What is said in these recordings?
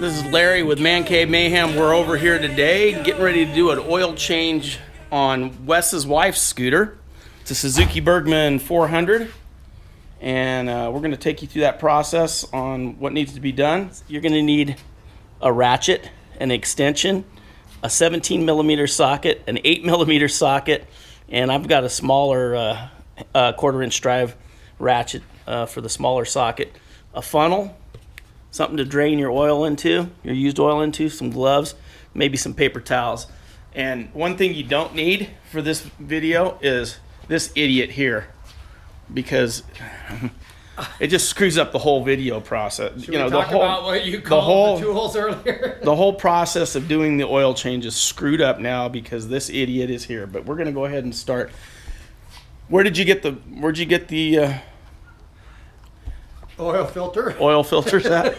This is Larry with ManCave Mayhem. We're over here today getting ready to do an oil change on Wes's wife's scooter. It's a Suzuki Burgman 400. And we're going to take you through that process on what needs to be done. You're going to need a ratchet, an extension, a 17 millimeter socket, an 8 millimeter socket, and I've got a smaller 1/4 inch drive ratchet for the smaller socket, a funnel, something to drain your oil into, your used oil into, some gloves, maybe some paper towels. And one thing you don't need for this video is this idiot here, because it just screws up the whole video process. Should we talk about what you called the tools earlier? The whole process of doing the oil change is screwed up now because this idiot is here. But we're gonna go ahead and start. Where'd you get the oil filter? Oil filters at?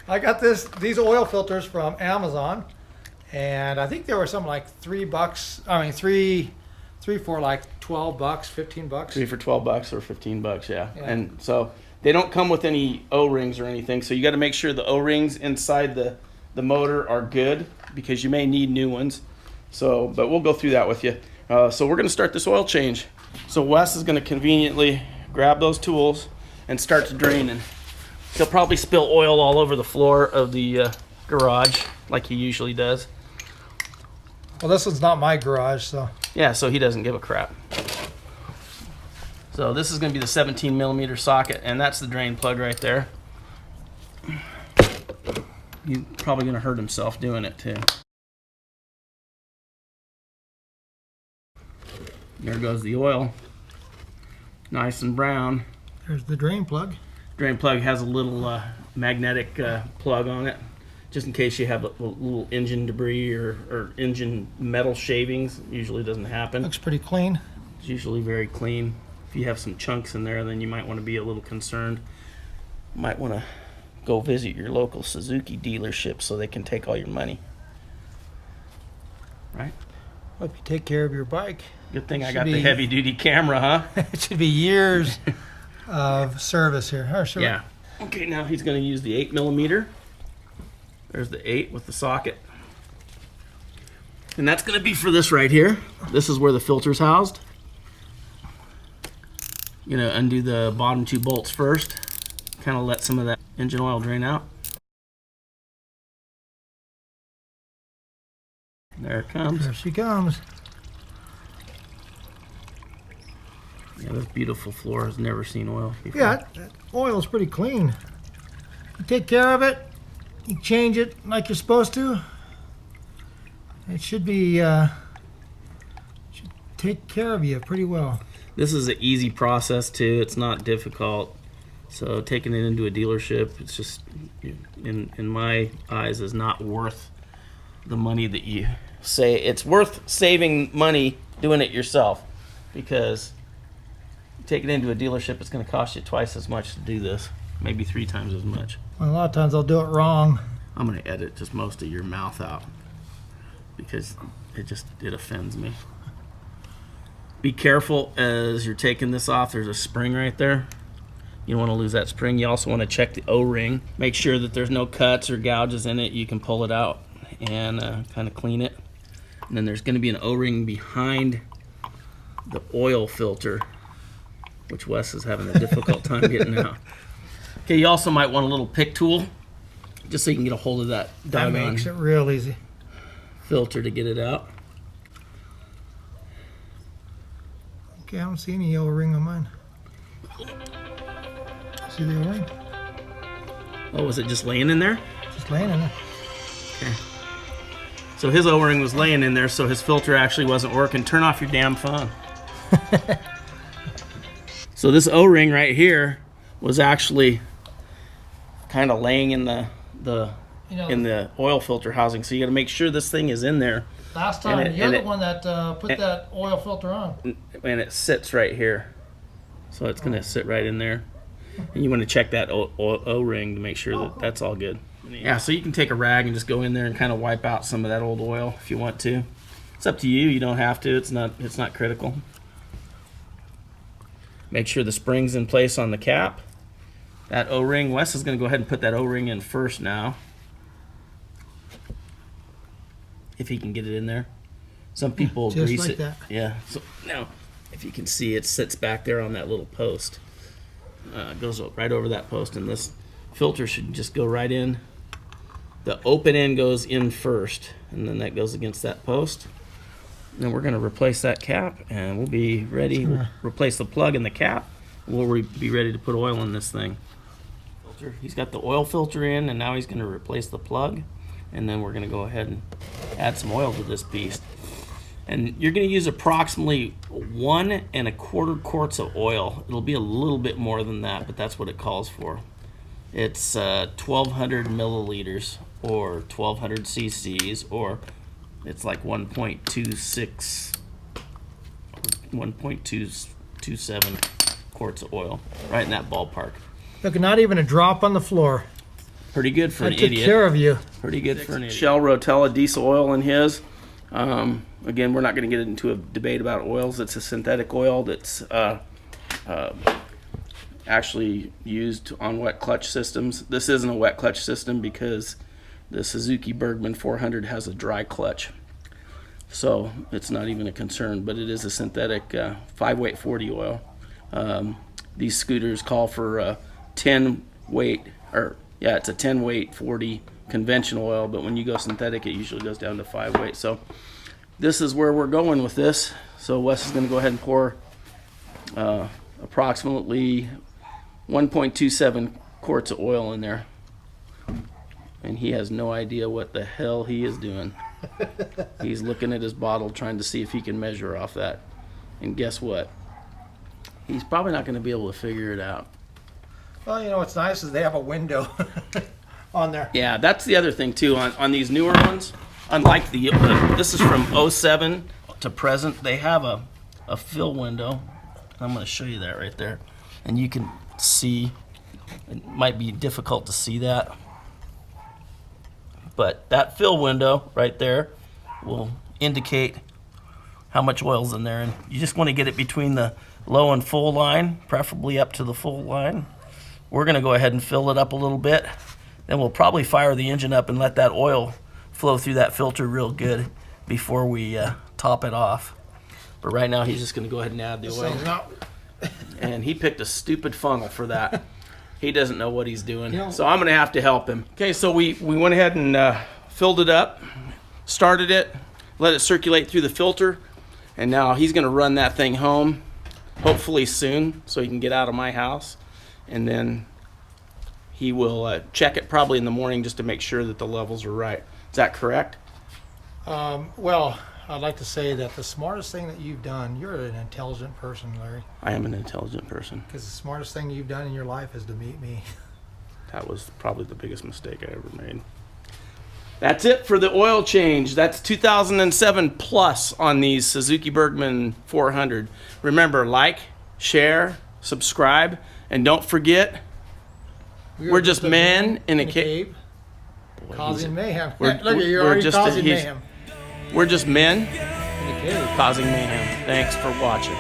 I got these oil filters from Amazon, and I think there were some like $3. I mean, three for like $12, $15. 3 for $12 or $15, yeah. And so they don't come with any O-rings or anything, so you got to make sure the O-rings inside the motor are good, because you may need new ones. So, but we'll go through that with you. So we're going to start this oil change. So Wes is going to conveniently grab those tools and start to drain, and he'll probably spill oil all over the floor of the garage like he usually does. Well, this one's not my garage, so. Yeah, so he doesn't give a crap. So this is going to be the 17 millimeter socket, and that's the drain plug right there. He's probably going to hurt himself doing it too. There goes the oil. Nice and brown. There's the drain plug. Drain plug has a little magnetic plug on it, just in case you have a little engine debris or engine metal shavings. Usually doesn't happen. Looks pretty clean. It's usually very clean. If you have some chunks in there, then you might want to be a little concerned. You might want to go visit your local Suzuki dealership so they can take all your money. Right? Hope you take care of your bike. Good thing I got the heavy duty camera, huh? It should be years of service here. Yeah. Okay, now he's going to use the 8 millimeter. There's the 8 with the socket. And that's going to be for this right here. This is where the filter's housed. You're going to undo the bottom 2 bolts first. Kind of let some of that engine oil drain out. There it comes. There she comes. Yeah, this beautiful floor has never seen oil before. Yeah, that oil is pretty clean. You take care of it, you change it like you're supposed to. It should be should take care of you pretty well. This is an easy process too. It's not difficult. So taking it into a dealership, it's just, in my eyes, is not worth the money that you say. It's worth saving money doing it yourself, because take it into a dealership, it's going to cost you twice as much to do this, maybe 3 times as much. Well, a lot of times I'll do it wrong. I'm going to edit just most of your mouth out because it offends me. Be careful as you're taking this off. There's a spring right there. You don't want to lose that spring. You also want to check the O-ring. Make sure that there's no cuts or gouges in it. You can pull it out and kind of clean it. And then there's going to be an O-ring behind the oil filter, which Wes is having a difficult time getting out. Okay, you also might want a little pick tool, just so you can get a hold of that That makes it real easy. filter to get it out. Okay, I don't see any O-ring on mine. See the O-ring? Oh, was it just laying in there? Just laying in there. Okay. So his O-ring was laying in there, so his filter actually wasn't working. Turn off your damn phone. So this O-ring right here was actually kind of laying in the oil filter housing. So you got to make sure this thing is in there. Last time, you're the one that put that oil filter on. And it sits right here. So it's going to sit right in there. And you want to check that O-ring to make sure that that's all good. Yeah, so you can take a rag and just go in there and kind of wipe out some of that old oil if you want to. It's up to you. You don't have to. It's not critical. Make sure the spring's in place on the cap. that O-ring. Wes is going to go ahead and put that O-ring in first now. If he can get it in there. Some people Just grease like it. that. Yeah. So now, if you can see, it sits back there on that little post. It goes right over that post, and this filter should just go right in. The open end goes in first, and then that goes against that post. And then we're going to replace that cap, and we'll be ready. We'll replace the plug and the cap. We'll be ready to put oil in this thing. He's got the oil filter in, and now he's going to replace the plug. And then we're going to go ahead and add some oil to this beast. And you're going to use approximately 1 1/4 quarts of oil. It'll be a little bit more than that, but that's what it calls for. It's 1,200 milliliters or 1,200 cc's, or it's like 1.27 quarts of oil, right in that ballpark. Look, not even a drop on the floor. Pretty good for an I took idiot. care of you. Pretty good for an idiot. Shell Rotella diesel oil in his. Again, we're not going to get into a debate about oils. It's a synthetic oil that's actually used on wet clutch systems. This isn't a wet clutch system because the Suzuki Burgman 400 has a dry clutch. So it's not even a concern, but it is a synthetic 5-weight 40 oil. These scooters call for 10 weight, or yeah, it's a 10-weight 40 conventional oil, but when you go synthetic, it usually goes down to 5-weight. So this is where we're going with this. So Wes is going to go ahead and pour approximately 1.27 quarts of oil in there. And he has no idea what the hell he is doing. He's looking at his bottle trying to see if he can measure off that. And guess what? He's probably not going to be able to figure it out. Well, you know what's nice is they have a window on there. Yeah, that's the other thing too. On these newer ones, unlike this is from 07 to present, they have a fill window. I'm going to show you that right there. And you can see, it might be difficult to see that, but that fill window right there will indicate how much oil's in there. And you just want to get it between the low and full line, preferably up to the full line. We're going to go ahead and fill it up a little bit. Then we'll probably fire the engine up and let that oil flow through that filter real good before we top it off. But right now he's just going to go ahead and add the oil. And he picked a stupid funnel for that. He doesn't know what he's doing. So I'm going to have to help him. Okay, so we went ahead and filled it up, started it, let it circulate through the filter, and now he's going to run that thing home, hopefully soon, so he can get out of my house. And then he will check it probably in the morning just to make sure that the levels are right. Is that correct? Well, I'd like to say that the smartest thing that you've done, you're an intelligent person, Larry. I am an intelligent person. Because the smartest thing you've done in your life is to meet me. That was probably the biggest mistake I ever made. That's it for the oil change. That's 2007 plus on these Suzuki Burgman 400. Remember, like, share, subscribe, and don't forget, we're just men in a cave. Causing mayhem. We're- Look, you're we're already just- causing he's- mayhem. We're just men In a cave. causing mayhem. Thanks for watching.